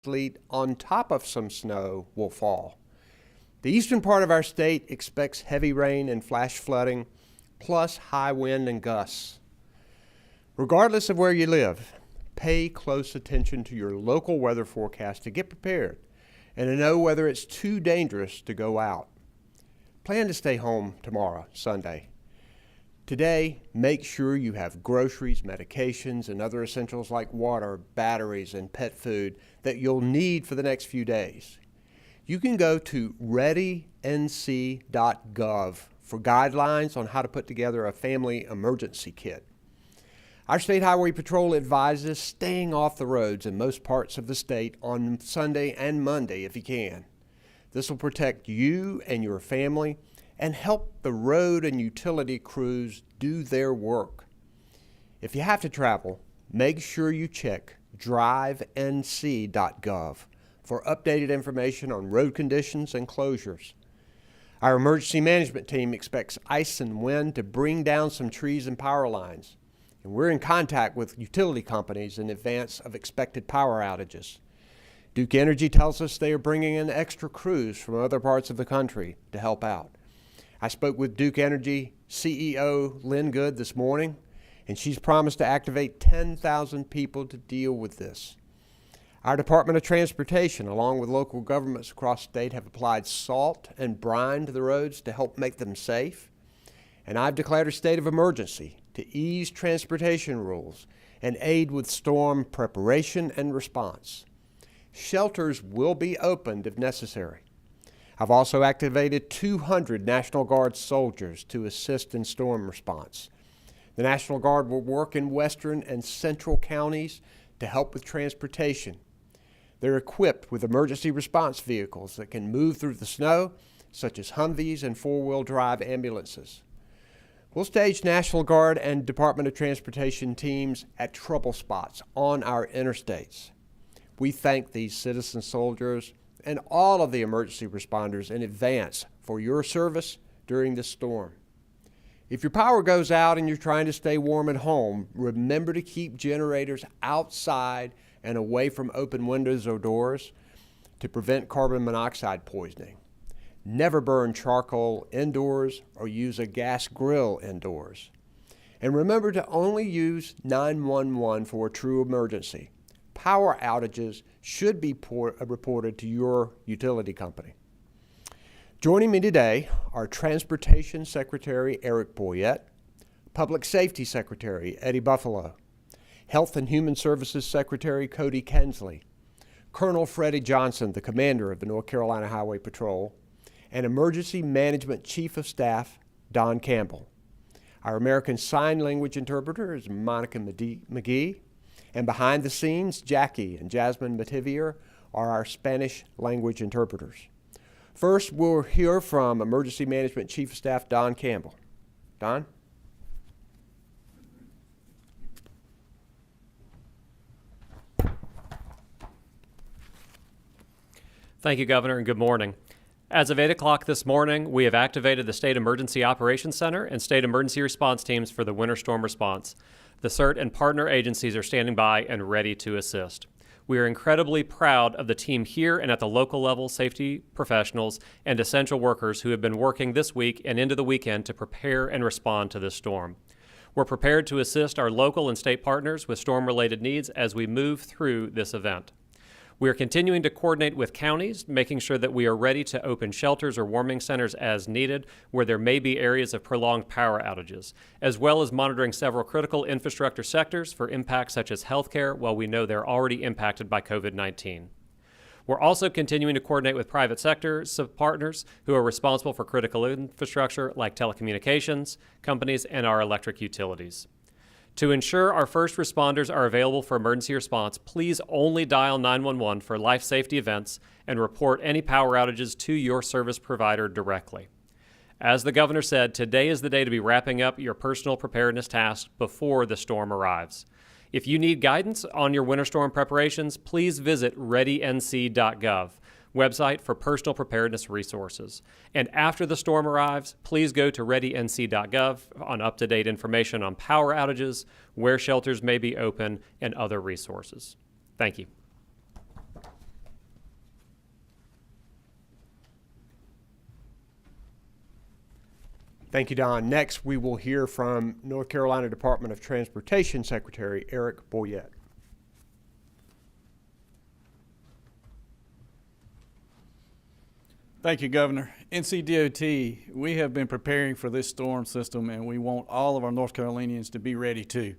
sleet on top of some snow will fall. The eastern part of our state expects heavy rain and flash flooding, plus high wind and gusts. Regardless of where you live, pay close attention to your local weather forecast to get prepared and to know whether it's too dangerous to go out. Plan to stay home tomorrow, Sunday. Today, make sure you have groceries, medications, and other essentials like water, batteries, and pet food that you'll need for the next few days. You can go to readync.gov for guidelines on how to put together a family emergency kit. Our State Highway Patrol advises staying off the roads in most parts of the state on Sunday and Monday if you can. This will protect you and your family and help the road and utility crews do their work. If you have to travel, make sure you check drivenc.gov for updated information on road conditions and closures. Our emergency management team expects ice and wind to bring down some trees and power lines, and we're in contact with utility companies in advance of expected power outages. Duke Energy tells us they are bringing in extra crews from other parts of the country to help out. I spoke with Duke Energy CEO Lynn Good this morning, and she's promised to activate 10,000 people to deal with this. Our Department of Transportation, along with local governments across the state, have applied salt and brine to the roads to help make them safe. And I've declared a state of emergency to ease transportation rules and aid with storm preparation and response. Shelters will be opened if necessary. I've also activated 200 National Guard soldiers to assist in storm response. The National Guard will work in western and central counties to help with transportation. They're equipped with emergency response vehicles that can move through the snow, such as Humvees and four-wheel drive ambulances. We'll stage National Guard and Department of Transportation teams at trouble spots on our interstates. We thank these citizen soldiers and all of the emergency responders in advance for your service during this storm. If your power goes out and you're trying to stay warm at home, remember to keep generators outside and away from open windows or doors to prevent carbon monoxide poisoning. Never burn charcoal indoors or use a gas grill indoors. And remember to only use 911 for a true emergency. Power outages should be reported to your utility company. Joining me today are Transportation Secretary Eric Boyette, Public Safety Secretary Eddie Buffalo, Health and Human Services Secretary Cody Kensley, Colonel Freddie Johnson, the commander of the North Carolina Highway Patrol, and Emergency Management Chief of Staff Don Campbell. Our American Sign Language interpreter is Monica McGee. And behind the scenes, Jackie and Jasmine Mativier are our Spanish language interpreters. First, we'll hear from Emergency Management Chief of Staff Don Campbell. Don? Thank you, Governor, and good morning. As of 8 o'clock this morning, we have activated the State Emergency Operations Center and State Emergency Response Teams for the winter storm response. The CERT and partner agencies are standing by and ready to assist. We are incredibly proud of the team here and at the local level, safety professionals and essential workers who have been working this week and into the weekend to prepare and respond to this storm. We're prepared to assist our local and state partners with storm-related needs as we move through this event. We are continuing to coordinate with counties, making sure that we are ready to open shelters or warming centers as needed where there may be areas of prolonged power outages, as well as monitoring several critical infrastructure sectors for impacts such as healthcare while we know they're already impacted by COVID-19. We're also continuing to coordinate with private sector partners who are responsible for critical infrastructure like telecommunications companies and our electric utilities. To ensure our first responders are available for emergency response, please only dial 911 for life safety events and report any power outages to your service provider directly. As the governor said, today is the day to be wrapping up your personal preparedness tasks before the storm arrives. If you need guidance on your winter storm preparations, please visit readync.gov. website for personal preparedness resources. And after the storm arrives, please go to readync.gov on up-to-date information on power outages, where shelters may be open, and other resources. Thank you. Thank you, Don. Next, we will hear from North Carolina Department of Transportation Secretary Eric Boyette. Thank you, Governor. NCDOT, we have been preparing for this storm system, and we want all of our North Carolinians to be ready too.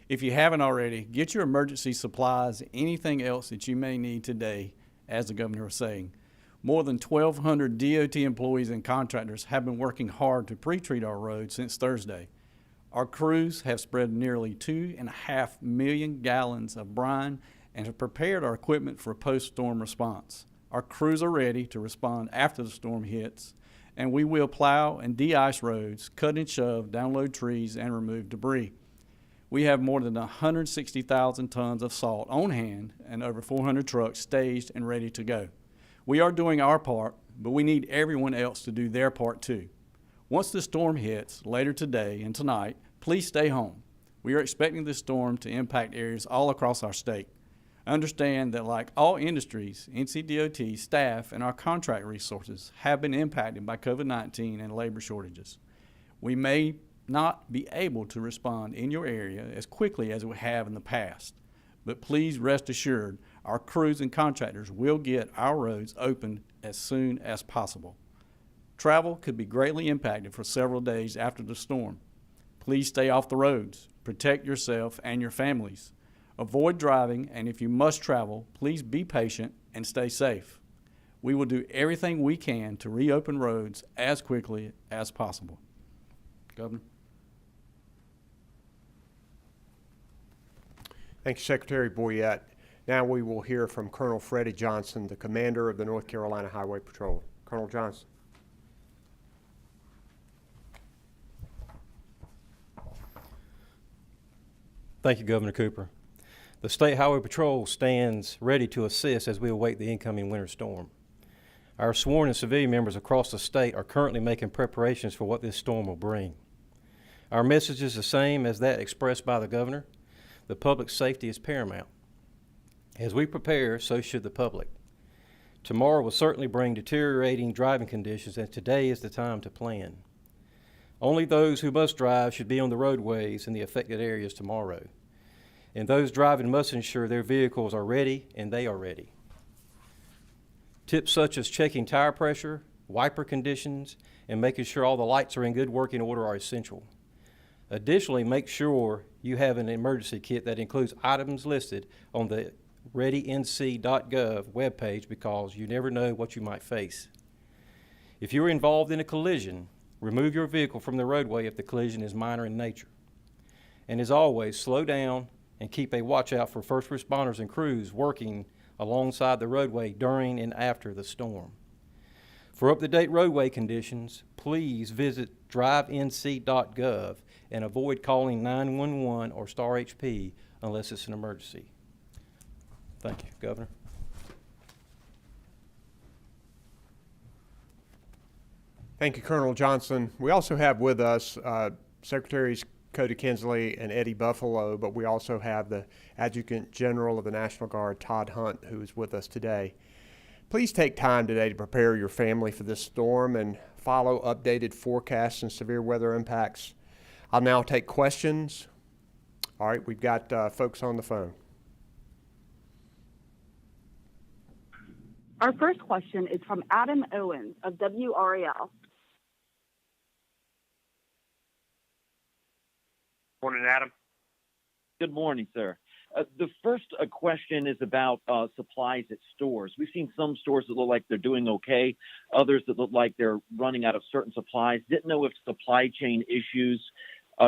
If you haven't already, get your emergency supplies, anything else that you may need today, as the Governor was saying. More than 1,200 DOT employees and contractors have been working hard to pre-treat our roads since Thursday. Our crews have spread nearly 2.5 million gallons of brine and have prepared our equipment for post-storm response. Our crews are ready to respond after the storm hits, and we will plow and de-ice roads, cut and shove, download trees, and remove debris. We have more than 160,000 tons of salt on hand and over 400 trucks staged and ready to go. We are doing our part, but we need everyone else to do their part too. Once the storm hits later today and tonight, please stay home. We are expecting this storm to impact areas all across our state. Understand that like all industries, NCDOT staff and our contract resources have been impacted by COVID-19 and labor shortages. We may not be able to respond in your area as quickly as we have in the past, but please rest assured our crews and contractors will get our roads opened as soon as possible. Travel could be greatly impacted for several days after the storm. Please stay off the roads, protect yourself and your families. Avoid driving, and if you must travel, please be patient and stay safe. We will do everything we can to reopen roads as quickly as possible. Governor. Thank you, Secretary Boyette. Now we will hear from Colonel Freddie Johnson, the commander of the North Carolina Highway Patrol. Colonel Johnson. Thank you, Governor Cooper. The State Highway Patrol stands ready to assist as we await the incoming winter storm. Our sworn and civilian members across the state are currently making preparations for what this storm will bring. Our message is the same as that expressed by the Governor. The public's safety is paramount. As we prepare, so should the public. Tomorrow will certainly bring deteriorating driving conditions, and today is the time to plan. Only those who must drive should be on the roadways in the affected areas tomorrow. And those driving must ensure their vehicles are ready and they are ready. Tips such as checking tire pressure, wiper conditions, and making sure all the lights are in good working order are essential. Additionally, make sure you have an emergency kit that includes items listed on the readync.gov webpage, because you never know what you might face. If you're involved in a collision, remove your vehicle from the roadway if the collision is minor in nature. And as always, slow down and keep a watch out for first responders and crews working alongside the roadway during and after the storm. For up-to-date roadway conditions, please visit drivenc.gov and avoid calling 911 or Star HP unless it's an emergency. Thank you, Governor. Thank you, Colonel Johnson. We also have with us Secretaries Cody Kinsley and Eddie Buffalo, but we also have the Adjutant General of the National Guard, Todd Hunt, who is with us today. Please take time today to prepare your family for this storm and follow updated forecasts and severe weather impacts. I'll now take questions. All right, we've got folks on the phone. Our first question is from Adam Owens of WRAL. Morning, Adam. Good morning, sir. The first question is about supplies at stores. We've seen some stores that look like they're doing okay, others that look like they're running out of certain supplies. Didn't know if supply chain issues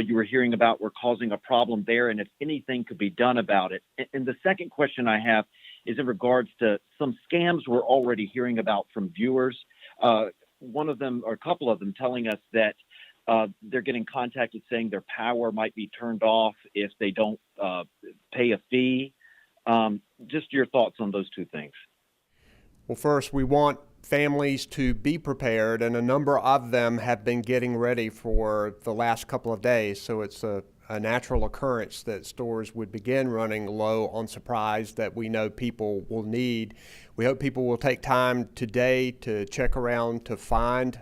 you were hearing about were causing a problem there, and if anything could be done about it. And the second question I have is in regards to some scams we're already hearing about from viewers. One of them, or a couple of them, telling us that they're getting contacted saying their power might be turned off if they don't pay a fee. Just your thoughts on those two things. Well, first, we want families to be prepared, and a number of them have been getting ready for the last couple of days, so it's a natural occurrence that stores would begin running low on supplies that we know people will need. We hope people will take time today to check around to find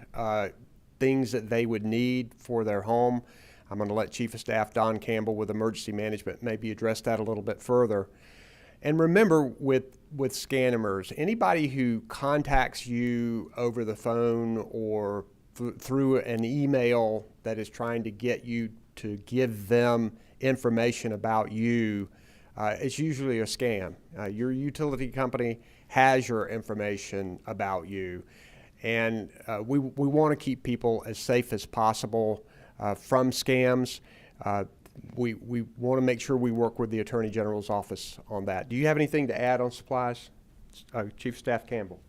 things that they would need for their home. I'm going to let Chief of Staff Don Campbell with Emergency Management maybe address that a little bit further. And remember, with Scanimers, anybody who contacts you over the phone or through an email that is trying to get you to give them information about you, it's usually a scam. Your utility company has your information about you. And we want to keep people as safe as possible from scams. We want to make sure we work with the Attorney General's office on that. Do you have anything to add on supplies, Chief of Staff Campbell?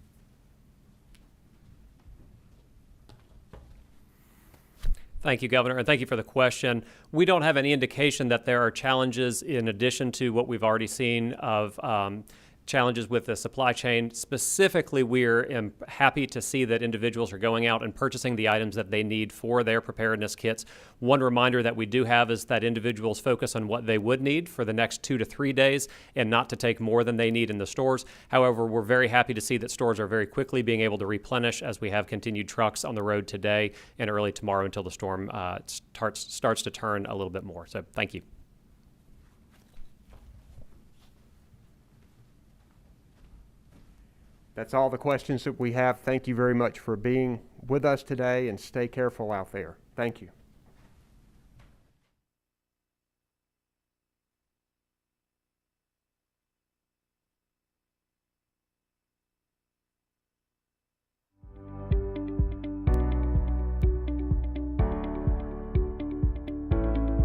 Thank you, Governor, and thank you for the question. We don't have any indication that there are challenges in addition to what we've already seen of challenges with the supply chain. Specifically, we're happy to see that individuals are going out and purchasing the items that they need for their preparedness kits. One reminder that we do have is that individuals focus on what they would need for the next 2 to 3 days and not to take more than they need in the stores. However, we're very happy to see that stores are very quickly being able to replenish as we have continued trucks on the road today and early tomorrow until the storm starts to turn a little bit more. So thank you. That's all the questions that we have. Thank you very much for being with us today, and stay careful out there. Thank you.